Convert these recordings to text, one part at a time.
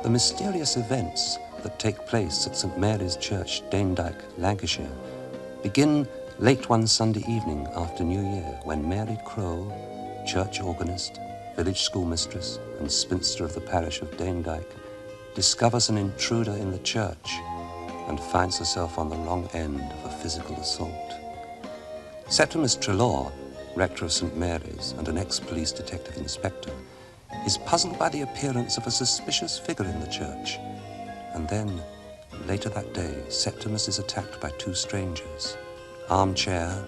The mysterious events that take place at St. Mary's Church, Danedyke, Lancashire, begin late one Sunday evening after New Year, when Mary Crow, church organist, village schoolmistress, and spinster of the parish of Danedyke, discovers an intruder in the church and finds herself on the wrong end of a physical assault. Septimus Treloar, rector of St. Mary's and an ex-police detective inspector, is puzzled by the appearance of a suspicious figure in the church. And then, later that day, Septimus is attacked by two strangers, Armchair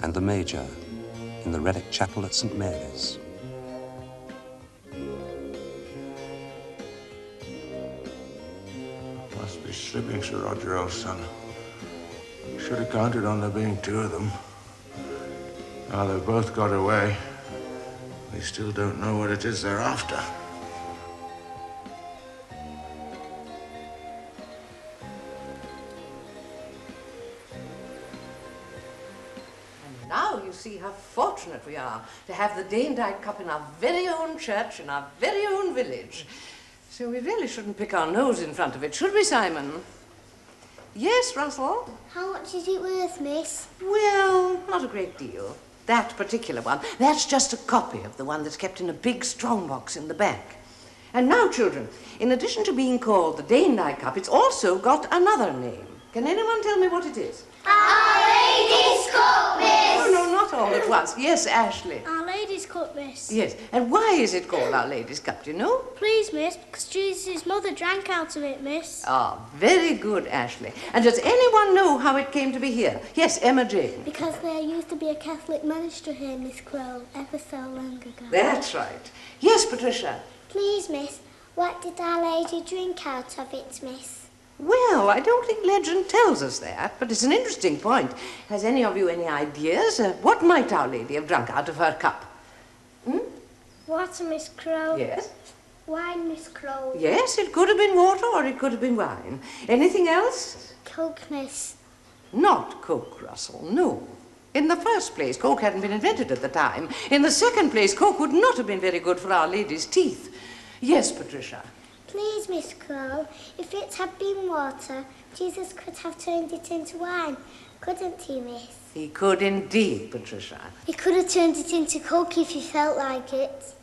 and the Major, in the relic chapel at St. Mary's. Must be slipping, Sir Roger, old son. Should have counted on there being two of them. Now they've both got away. We still don't know what it is they're after. And now you see how fortunate we are to have the Danedyke Cup in our very own church, in our very own village. So we really shouldn't pick our nose in front of it, should we, Simon? Yes, Russell? How much is it worth, miss? Well, not a great deal. That particular one, that's just a copy of the one that's kept in a big strongbox in the back. And now, children, in addition to being called the Danedyke Cup, it's also got another name. Can anyone tell me what it is? Our Lady's Cup, miss! Oh, no, not all at once. Yes, Ashley. Our Lady's Cup, miss. Yes, and why is it called Our Lady's Cup, do you know? Please, miss, because Jesus' mother drank out of it, miss. Ah, very good, Ashley. And does anyone know how it came to be here? Yes, Emma Jane. Because there used to be a Catholic minister here, Miss Crow, ever so long ago. That's right. Yes, Patricia. Please, miss, what did Our Lady drink out of it, miss? Well, I don't think legend tells us that, but it's an interesting point. Has any of you any ideas? What might Our Lady have drunk out of her cup? Water, Miss Crow. Yes? Wine, Miss Crow. Yes, it could have been water or it could have been wine. Anything else? Coke, miss. Not Coke, Russell, no. In the first place, Coke hadn't been invented at the time. In the second place, Coke would not have been very good for Our Lady's teeth. Yes, Patricia? Please, Miss Crow, if it had been water, Jesus could have turned it into wine, couldn't he, miss? He could indeed, Patricia. He could have turned it into Coke if he felt like it.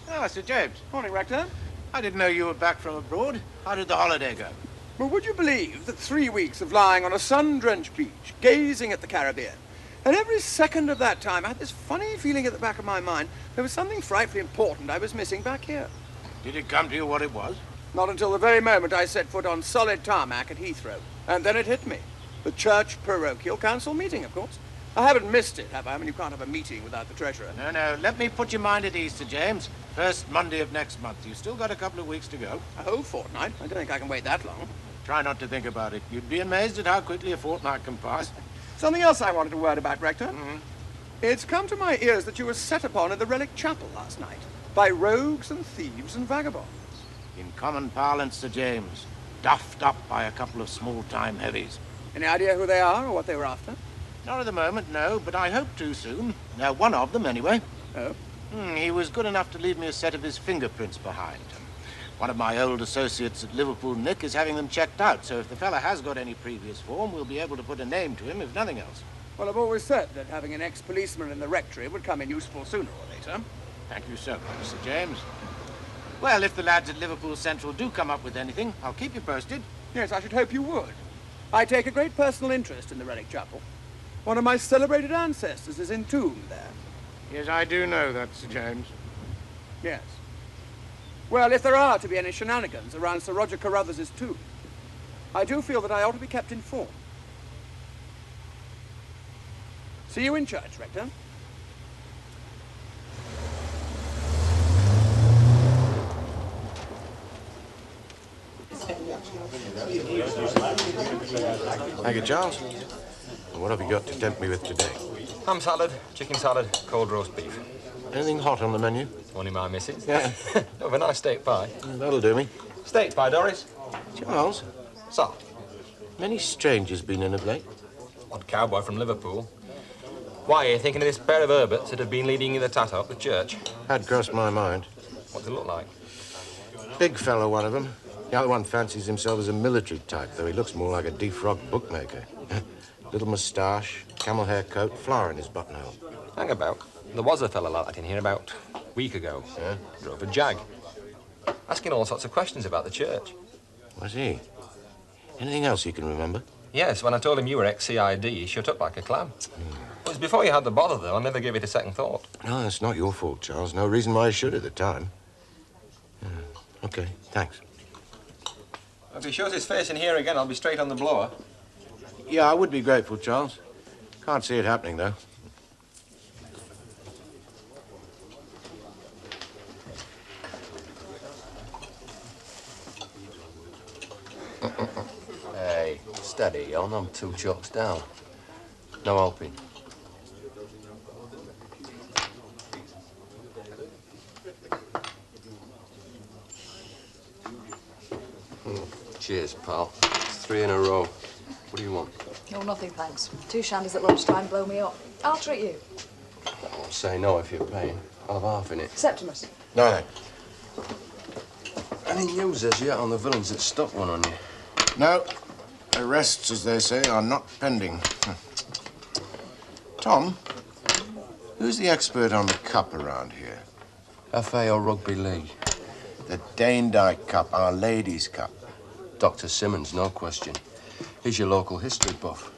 Ah, Sir James. Morning, Rector. I didn't know you were back from abroad. How did the holiday go? Well, would you believe that 3 weeks of lying on a sun-drenched beach, gazing at the Caribbean, and every second of that time I had this funny feeling at the back of my mind there was something frightfully important I was missing back here. Did it come to you what it was? Not until the very moment I set foot on solid tarmac at Heathrow. And then it hit me. The Church Parochial Council meeting, of course. I haven't missed it, have I? I mean, you can't have a meeting without the treasurer. No. Let me put your mind at ease, Sir James. First Monday of next month. You've still got a couple of weeks to go. A whole fortnight? I don't think I can wait that long. Try not to think about it. You'd be amazed at how quickly a fortnight can pass. Something else I wanted to word about, Rector. Mm-hmm. It's come to my ears that you were set upon in the relic chapel last night by rogues and thieves and vagabonds. In common parlance, Sir James, duffed up by a couple of small-time heavies. Any idea who they are or what they were after? Not at the moment, no, but I hope to soon. One of them, anyway. Oh? He was good enough to leave me a set of his fingerprints behind. One of my old associates at Liverpool, Nick, is having them checked out, so if the fella has got any previous form, we'll be able to put a name to him, if nothing else. Well, I've always said that having an ex-policeman in the rectory would come in useful sooner or later. Thank you so much, Sir James. Well, if the lads at Liverpool Central do come up with anything, I'll keep you posted. Yes, I should hope you would. I take a great personal interest in the relic chapel. One of my celebrated ancestors is entombed there. Yes, I do know that, Sir James. Yes. Well, if there are to be any shenanigans around Sir Roger Carruthers' tomb, I do feel that I ought to be kept informed. See you in church, Rector. Thank you, Charles. And what have you got to tempt me with today? Ham salad, chicken salad, cold roast beef. Anything hot on the menu? Only my missus. Yeah. Have a nice steak pie. That'll do me. Steak pie, Doris. Charles, Sir. many strangers been in of late? Odd cowboy from Liverpool. Why, are you thinking of this pair of Herberts that have been leading you the tat up the church? Had crossed my mind. What does it look like? Big fellow, one of them. The other one fancies himself as a military type, though he looks more like a defrocked bookmaker. Little moustache, camel hair coat, flower in his buttonhole. Hang about. There was a fellow like that in here about a week ago. Yeah? Drove a jag. Asking all sorts of questions about the church. Was he? Anything else you can remember? Yes, when I told him you were ex-CID, he shut up like a clam. It was before you had the bother, though. I never gave it a second thought. No, it's not your fault, Charles. No reason why I should at the time. Okay, thanks. If he shows his face in here again, I'll be straight on the blower. Yeah, I would be grateful, Charles. Can't see it happening, though. Hey, steady on. I'm 2 chops down. No helping. Cheers, pal. 3 in a row. What do you want? No, nothing, thanks. 2 shandies at lunchtime blow me up. I'll treat you. I won't say no if you're paying. I'll have half in it. Septimus. No, no. Any news as yet on the villains that stuck one on you? No. Arrests, as they say, are not pending. Tom, who's the expert on the cup around here? FA or Rugby League? The Danedyke Cup, Our Ladies' Cup. Dr. Simmonds, no question. He's your local history buff.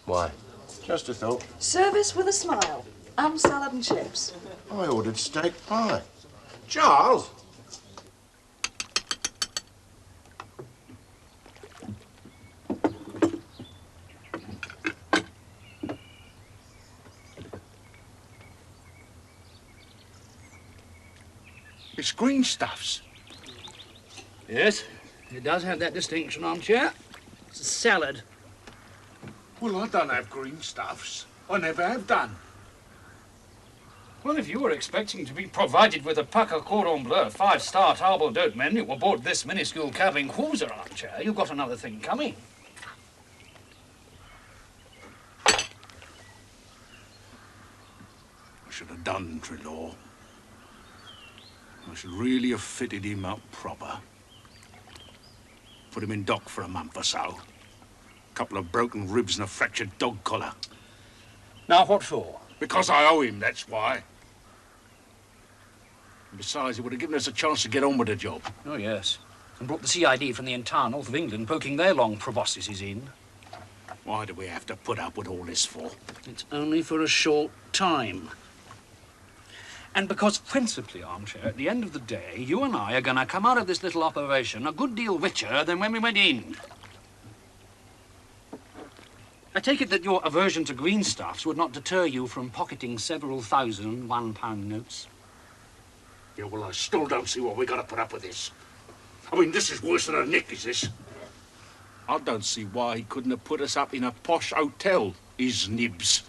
Why? Just a thought. Service with a smile. And salad and chips. I ordered steak pie. Charles! It's greenstuffs. Yes, it does have that distinction, armchair. It's a salad. Well, I don't have greenstuffs. I never have done. Well, if you were expecting to be provided with a pucker cordon bleu 5-star table d'hote menu aboard this minuscule cabin cruiser, armchair, you've got another thing coming. I should have done, Treloar. I should really have fitted him up proper. Put him in dock for a month or so. A couple of broken ribs and a fractured dog collar. Now, what for? Because I owe him, that's why. And besides, it would have given us a chance to get on with the job. Oh, yes. And brought the CID from the entire north of England poking their long proboscises in. Why do we have to put up with all this for? It's only for a short time. And because, principally, armchair, at the end of the day, you and I are going to come out of this little operation a good deal richer than when we went in. I take it that your aversion to greenstuffs would not deter you from pocketing several thousand £1 notes. Yeah, well, I still don't see why we got to put up with this. I mean, this is worse than a nick, is this? I don't see why he couldn't have put us up in a posh hotel, his nibs.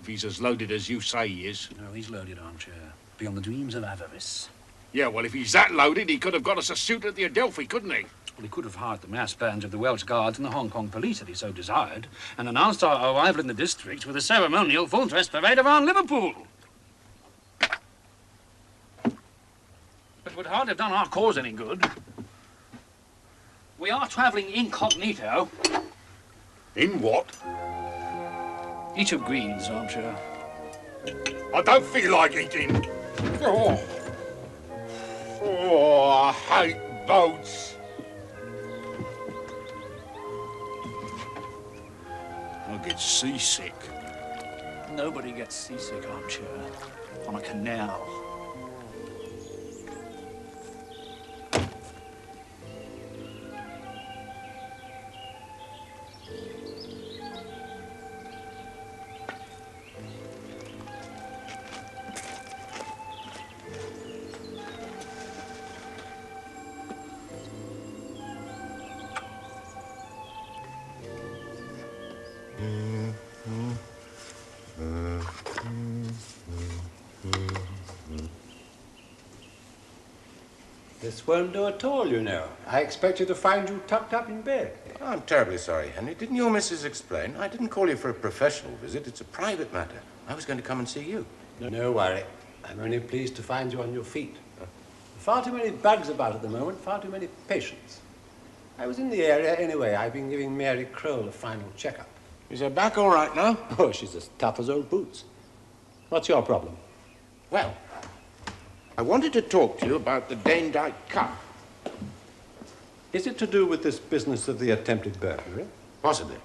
If he's as loaded as you say he is. No, he's loaded, armchair. Beyond the dreams of avarice. Yeah, well, if he's that loaded, he could have got us a suit at the Adelphi, couldn't he? Well, he could have hired the mass bands of the Welsh Guards and the Hong Kong police had he so desired, and announced our arrival in the district with a ceremonial full-dress parade around Liverpool. But it would hardly have done our cause any good. We are travelling incognito. In what? Eat your greens, armchair. I don't feel like eating. Oh, I hate boats. I get seasick. Nobody gets seasick, armchair, on a canal. This won't do at all, you know. I expected to find you tucked up in bed. I'm terribly sorry, Henry. Didn't your missus explain? I didn't call you for a professional visit. It's a private matter. I was going to come and see you. No worry. I'm only pleased to find you on your feet. Far too many bugs about at the moment, far too many patients. I was in the area anyway. I've been giving Mary Crowell a final checkup. Is her back all right now? Oh, she's as tough as old boots. What's your problem? Well, I wanted to talk to you about the Danedyke Cup. Is it to do with this business of the attempted burglary? Possibly.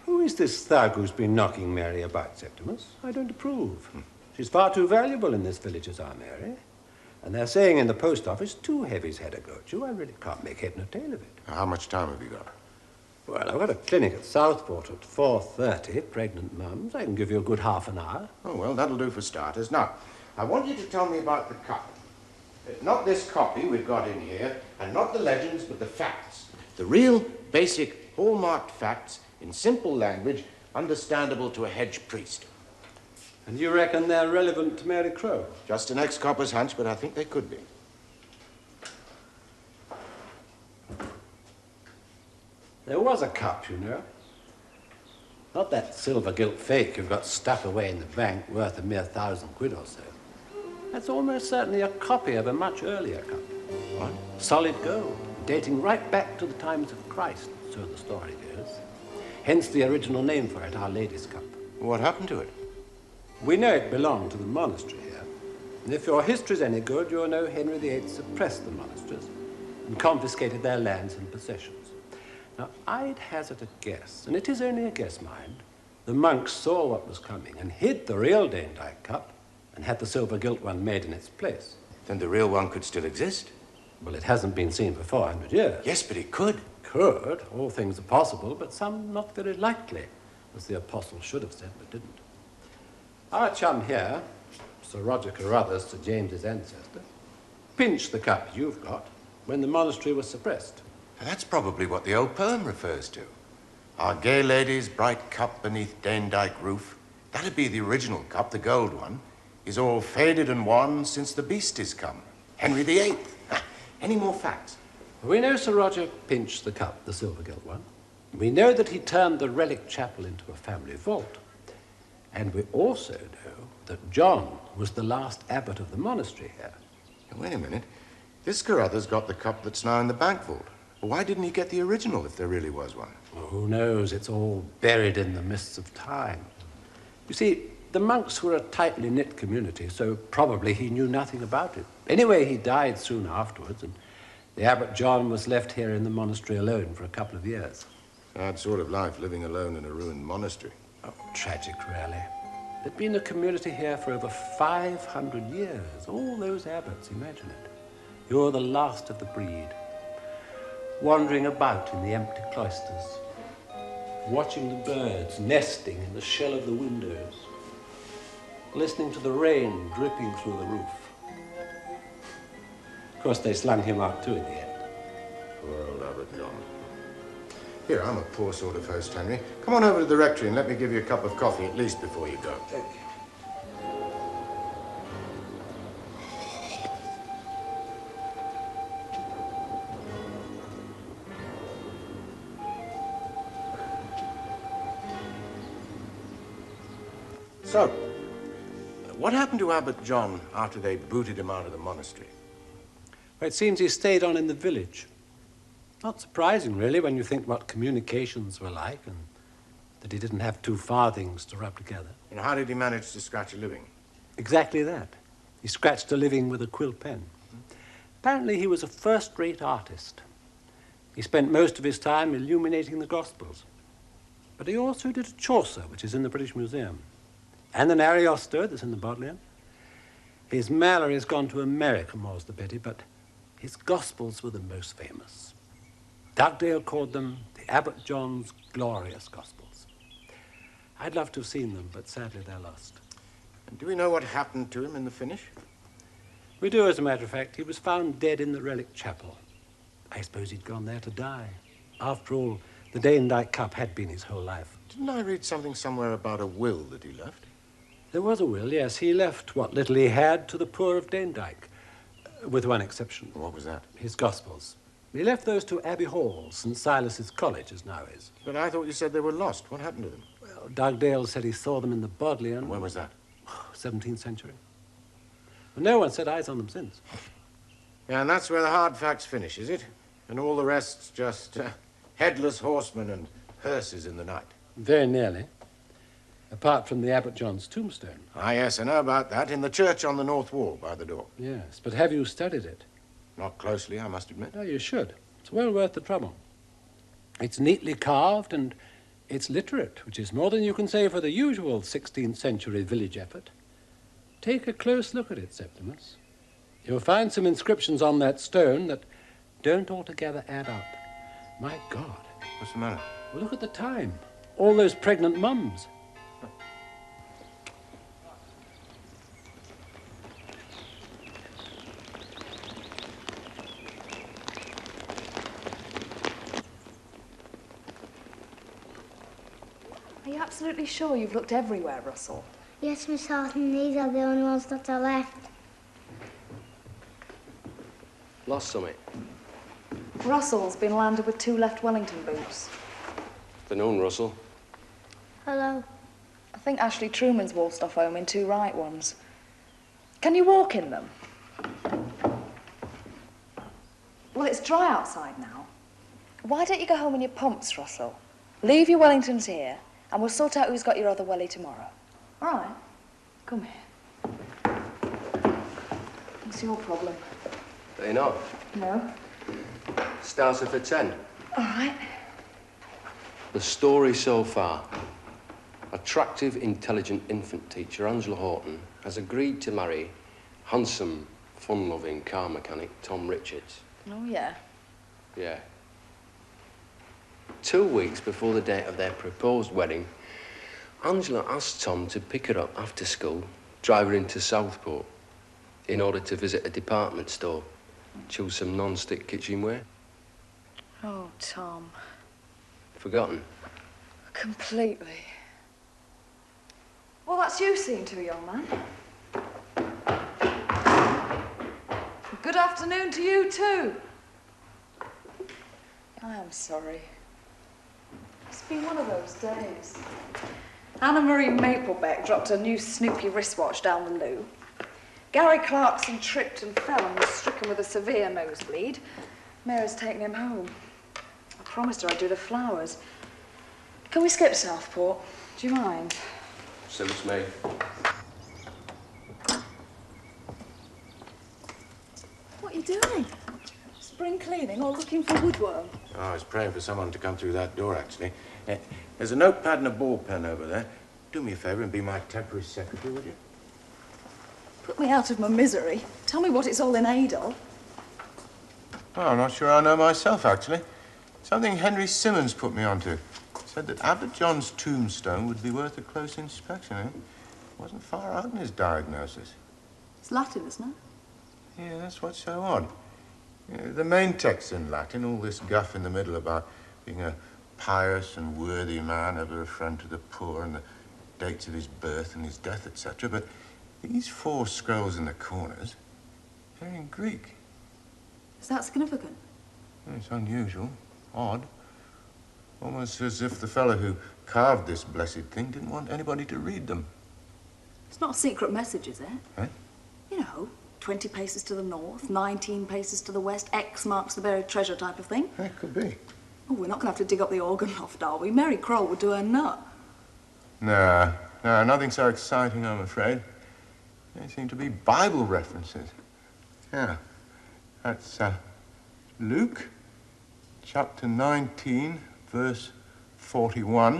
Who is this thug who's been knocking Mary about, Septimus? I don't approve. She's far too valuable in this village as our Mary. And they're saying in the post office 2 heavies had a go at you. I really can't make head nor tail of it. How much time have you got? Well, I've got a clinic at Southport at 4:30, pregnant mums. I can give you a good half an hour. Oh, well, that'll do for starters. Now, I want you to tell me about the cup. Not this copy we've got in here, and not the legends, but the facts. The real, basic, hallmarked facts in simple language, understandable to a hedge priest. And you reckon they're relevant to Mary Crow? Just an ex-copper's hunch, but I think they could be. There was a cup, you know. Not that silver gilt fake you've got stuck away in the bank worth a mere 1,000 quid or so. That's almost certainly a copy of a much earlier cup. What? Solid gold, dating right back to the times of Christ, so the story goes. Hence the original name for it, Our Lady's Cup. What happened to it? We know it belonged to the monastery here. And if your history's any good, you'll know Henry VIII suppressed the monasteries and confiscated their lands and possessions. Now, I'd hazard a guess, and it is only a guess, mind. The monks saw what was coming and hid the real Danedyke Cup and had the silver gilt one made in its place. Then the real one could still exist? Well, it hasn't been seen for 400 years. Yes, but it could. Could. All things are possible, but some not very likely, as the apostle should have said, but didn't. Our chum here, Sir Roger Carruthers, Sir James's ancestor, pinched the cup you've got when the monastery was suppressed. And that's probably what the old poem refers to. Our gay lady's bright cup beneath Danedyke roof. That'd be the original cup, the gold one, is all faded and wan since the beast is come. Henry VIII. Any more facts? We know Sir Roger pinched the cup, the silver gilt one. We know that he turned the relic chapel into a family vault. And we also know that John was the last abbot of the monastery here. Wait a minute. This Carruthers got the cup that's now in the bank vault. Why didn't he get the original if there really was one? Well, who knows? It's all buried in the mists of time. You see, the monks were a tightly knit community, so probably he knew nothing about it. Anyway, he died soon afterwards, and the Abbott John was left here in the monastery alone for a couple of years. Sad sort of life, living alone in a ruined monastery. Oh, tragic, really. There'd been a community here for over 500 years. All those abbots, imagine it. You're the last of the breed. Wandering about in the empty cloisters, watching the birds nesting in the shell of the windows, listening to the rain dripping through the roof. Of course, they slung him out too in the end. Poor old Abbott John. Here, I'm a poor sort of host, Henry. Come on over to the rectory and let me give you a cup of coffee at least before you go. Thank you. So, what happened to Abbott John after they booted him out of the monastery? Well, it seems he stayed on in the village. Not surprising, really, when you think what communications were like and that he didn't have 2 farthings to rub together. And how did he manage to scratch a living? Exactly that. He scratched a living with a quill pen. Apparently, he was a first-rate artist. He spent most of his time illuminating the Gospels. But he also did a Chaucer, which is in the British Museum, and an Ariosto that's in the Bodleian. His Mallory has gone to America, more's the pity, but his Gospels were the most famous. Dugdale called them the Abbott John's glorious Gospels. I'd love to have seen them, but sadly they're lost. And do we know what happened to him in the finish? We do, as a matter of fact. He was found dead in the relic chapel. I suppose he'd gone there to die. After all, the Danedyke Cup had been his whole life. Didn't I read something somewhere about a will that he left? There was a will, yes. He left what little he had to the poor of Danedyke. With one exception. What was that? His Gospels. He left those to Abbey Hall, St. Silas's College, as now is. But I thought you said they were lost. What happened to them? Well, Dugdale said he saw them in the Bodleian. When was that? 17th century. But no one set eyes on them since. Yeah, and that's where the hard facts finish, is it? And all the rest's just headless horsemen and hearses in the night. Very nearly. Apart from the Abbott John's tombstone. Ah, yes, I know about that. In the church on the north wall by the door. Yes, but have you studied it? Not closely, I must admit. No, you should. It's well worth the trouble. It's neatly carved and it's literate, which is more than you can say for the usual 16th century village effort. Take a close look at it, Septimus. You'll find some inscriptions on that stone that don't altogether add up. My God. What's the matter? Well, look at the time. All those pregnant mums. Are you absolutely sure you've looked everywhere, Russell? Yes, Miss Horton, these are the only ones that are left. Lost something. Russell's been landed with 2 left Wellington boots. The known Russell. Hello. I think Ashley Truman's waltzed off home in 2 right ones. Can you walk in them? Well, it's dry outside now. Why don't you go home in your pumps, Russell? Leave your Wellingtons here, and we'll sort out who's got your other welly tomorrow. All right. Come here. What's your problem? Do you know? No. Started for 10. All right. The story so far. Attractive, intelligent infant teacher Angela Horton has agreed to marry handsome, fun-loving car mechanic Tom Richards. Oh, yeah. Yeah. 2 weeks before the date of their proposed wedding, Angela asked Tom to pick her up after school, drive her into Southport, in order to visit a department store, choose some non-stick kitchenware. Oh, Tom. Forgotten? Completely. Well, that's you seeing to, young man. Good afternoon to you, too. I am sorry. It's been one of those days. Anna-Marie Maplebeck dropped her new Snoopy wristwatch down the loo. Gary Clarkson tripped and fell and was stricken with a severe nosebleed. Mary's taken him home. I promised her I'd do the flowers. Can we skip Southport? Do you mind? Suits me. What are you doing? Spring cleaning or looking for woodworm? Oh, I was praying for someone to come through that door, actually. There's a notepad and a ball pen over there. Do me a favour and be my temporary secretary, would you? Put me out of my misery. Tell me what it's all in aid of. Oh, I'm not sure I know myself, actually. Something Henry Simmonds put me onto. Said that Abbott John's tombstone would be worth a close inspection, eh? Wasn't far out in his diagnosis. It's Latin, isn't it? Yeah, that's what's so odd. The main text's in Latin, all this guff in the middle about being a pious and worthy man, ever a friend to the poor, and the dates of his birth and his death, etc. But these 4 scrolls in the corners, they're in Greek. Is that significant? Well, it's unusual, odd. Almost as if the fellow who carved this blessed thing didn't want anybody to read them. It's not a secret message, is it? Eh? You know, 20 paces to the north, 19 paces to the west, X marks the buried treasure type of thing. That could be. Oh, we're not going to have to dig up the organ loft, are we? Mary Kroll would do her nut. No, nothing so exciting, I'm afraid. They seem to be Bible references. Yeah, that's Luke, chapter 19, verse 41. Do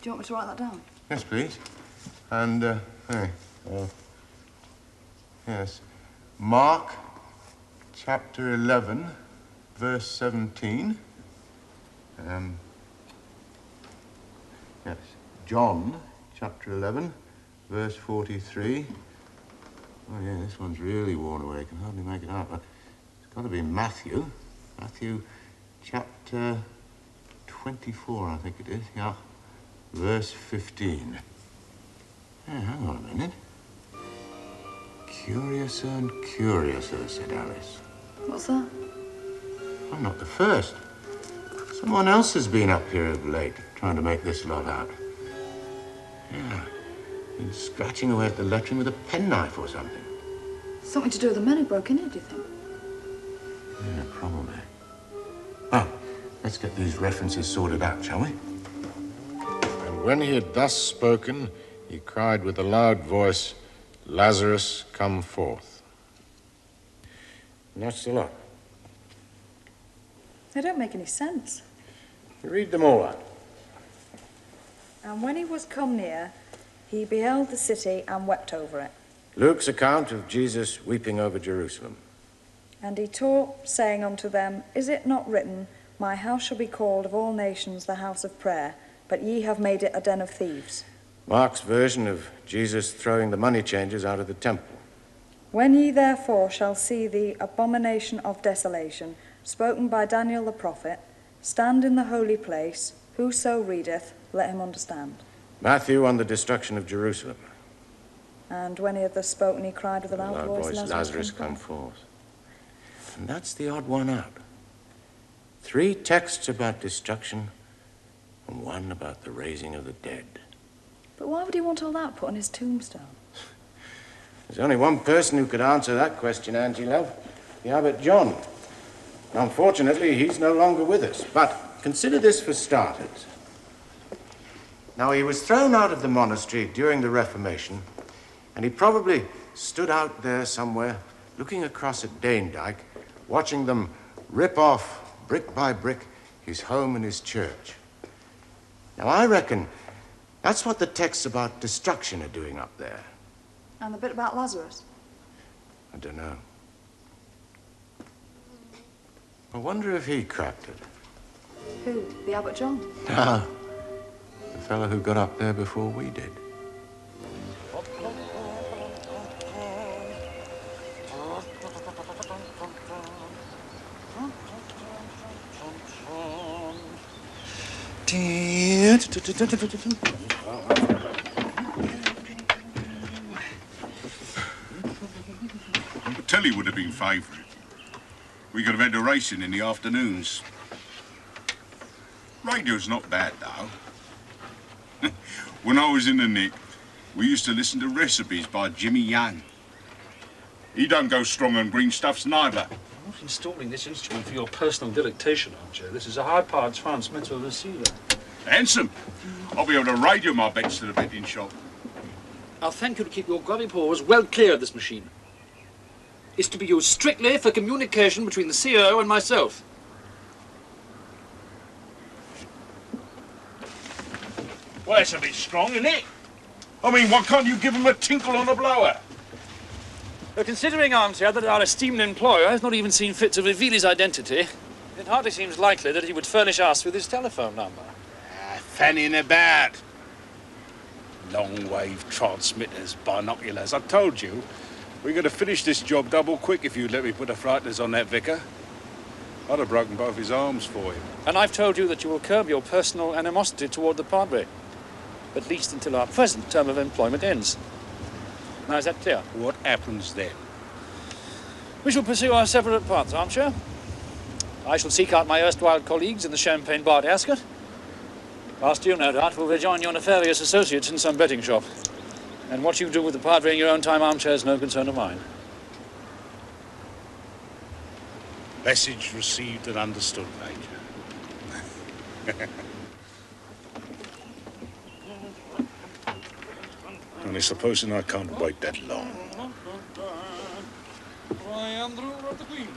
you want me to write that down? Yes, please. And, yes, Mark, chapter 11, verse 17. Yes, John, chapter 11, verse 43. Oh, yeah, this one's really worn away. I can hardly make it out. But it's got to be Matthew. Matthew, chapter 24, I think it is. Yeah, verse 15. Yeah, hang on a minute. Curiouser and curiouser, said Alice. What's that? I'm not the first. Someone else has been up here of late, trying to make this lot out. Yeah, been scratching away at the lettering with a penknife or something. Something to do with the men who broke in here, do you think? Yeah, probably. Well, let's get these references sorted out, shall we? And when he had thus spoken, he cried with a loud voice, "Lazarus, come forth." And that's the lot. They don't make any sense. Read them all out. And when he was come near, he beheld the city and wept over it. Luke's account of Jesus weeping over Jerusalem. And he taught, saying unto them, Is it not written, My house shall be called of all nations the house of prayer, but ye have made it a den of thieves? Mark's version of Jesus throwing the money changers out of the temple. When ye therefore shall see the abomination of desolation, spoken by Daniel the prophet, stand in the holy place, whoso readeth, let him understand. Matthew on the destruction of Jerusalem. And when he had thus spoken, he cried with a loud voice, Lazarus, come forth. And that's the odd one out. 3 texts about destruction and 1 about the raising of the dead. But why would he want all that put on his tombstone? There's only one person who could answer that question, Angie, love. The Abbott John. Unfortunately, he's no longer with us. But consider this for starters. Now, he was thrown out of the monastery during the Reformation, and he probably stood out there somewhere, looking across at Danedyke, watching them rip off, brick by brick, his home and his church. Now, I reckon that's what the texts about destruction are doing up there. And the bit about Lazarus? I don't know. I wonder if he cracked it. Who? The Abbott John? No. The fellow who got up there before we did. The telly would have been favourite. We could have had a racing in the afternoons. Radio's not bad, though. When I was in the Nick, we used to listen to recipes by Jimmy Young. He don't go strong on green stuffs neither. I'm not installing this instrument for your personal delectation, Armchair. This is a high-powered transmitter receiver. Handsome. I'll be able to radio my bets to the betting shop. I'll thank you to keep your grubby paws well clear of this machine. It's to be used strictly for communication between the CO and myself. Well, that's a bit strong, isn't it? I mean, why can't you give him a tinkle on the blower? Considering, Armchair, that our esteemed employer has not even seen fit to reveal his identity, it hardly seems likely that he would furnish us with his telephone number. Fanning about. Long-wave transmitters, binoculars. I told you, we're going to finish this job double quick if you'd let me put the frighteners on that vicar. I'd have broken both his arms for him. And I've told you that you will curb your personal animosity toward the Padre, at least until our present term of employment ends. Now, is that clear? What happens then? We shall pursue our separate paths, Armchair. I shall seek out my erstwhile colleagues in the Champagne Bar at Ascot. Whilst you, no doubt, will rejoin your nefarious associates in some betting shop. And what you do with the Padre in your own time, Armchair, is no concern of mine. Message received and understood, Major. Only supposing I can't wait that long. I am the ruler of the Queen.